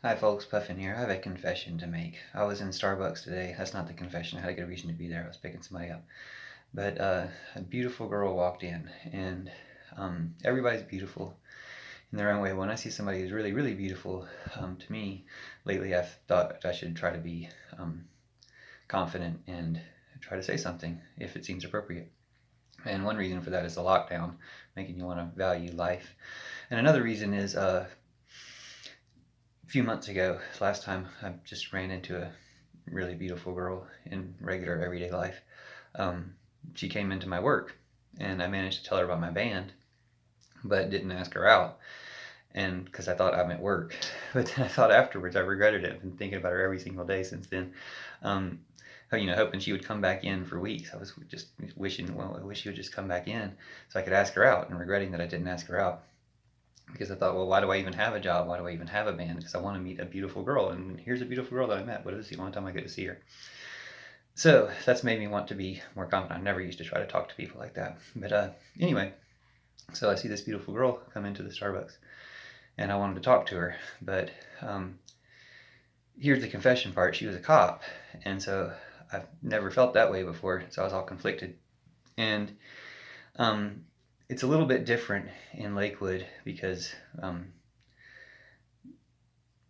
Hi folks, Puffin here. I have a confession to make. I was in Starbucks today. That's not the confession. I had a good reason to be there. I was picking somebody up. But a beautiful girl walked in, and everybody's beautiful in their own way. When I see somebody who's really, really beautiful, to me, lately I've thought I should try to be confident and try to say something if it seems appropriate. And one reason for that is the lockdown, making you want to value life. And another reason is a few months ago, last time I just ran into a really beautiful girl in regular everyday life. Um, she came into my work, and I managed to tell her about my band, but didn't ask her out. And because I thought I'm at work, but then I thought afterwards I regretted it. I've been thinking about her every single day since then. Um, hoping she would come back in for weeks. I was just wishing, well, I wish she would just come back in so I could ask her out, and regretting that I didn't ask her out. Because I thought, well, why do I even have a job? Why do I even have a band? Because I want to meet a beautiful girl, and here's a beautiful girl that I met. But this is the only time I get to see her. So that's made me want to be more confident. I never used to try to talk to people like that. But anyway, so I see this beautiful girl come into the Starbucks, and I wanted to talk to her. But here's the confession part. She was a cop, and so I've never felt that way before. So I was all conflicted. And um, it's a little bit different in Lakewood because I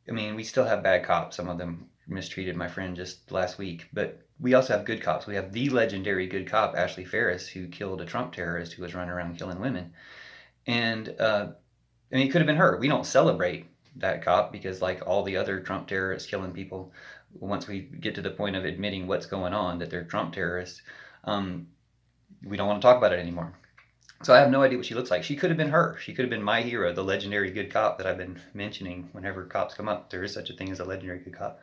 mean, we still have bad cops. Some of them mistreated my friend just last week, but we also have good cops. We have the legendary good cop, Ashley Ferris, who killed a Trump terrorist who was running around killing women. And I mean, it could have been her. We don't celebrate that cop because, like all the other Trump terrorists killing people, once we get to the point of admitting what's going on, that they're Trump terrorists, um, we don't want to talk about it anymore. So I have no idea what she looks like. She could have been her. She could have been my hero, the legendary good cop that I've been mentioning whenever cops come up. There is such a thing as a legendary good cop.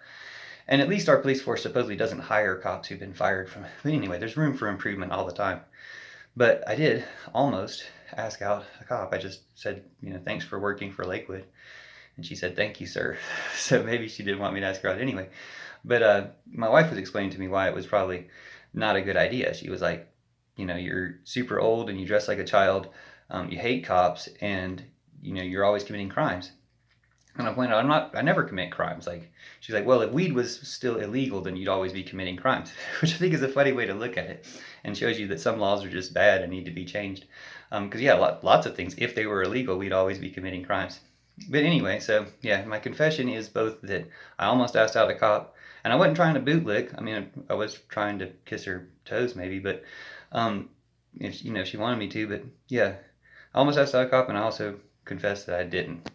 And at least our police force supposedly doesn't hire cops who've been fired from. But anyway, there's room for improvement all the time. But I did almost ask out a cop. I just said, thanks for working for Lakewood. And she said, thank you, sir. So maybe she didn't want me to ask her out anyway. But my wife was explaining to me why it was probably not a good idea. She was like, you're super old and you dress like a child. You hate cops, and you're always committing crimes. And I pointed out, I never commit crimes. Like, she's like, well, if weed was still illegal, then you'd always be committing crimes, which I think is a funny way to look at it, and shows you that some laws are just bad and need to be changed. Because yeah, lots of things, if they were illegal, we'd always be committing crimes. But anyway, so yeah, my confession is both that I almost asked out a cop, and I wasn't trying to bootlick. I mean, I was trying to kiss her toes maybe, but um, if she wanted me to. But yeah, I almost asked out a cop, and I also confessed that I didn't.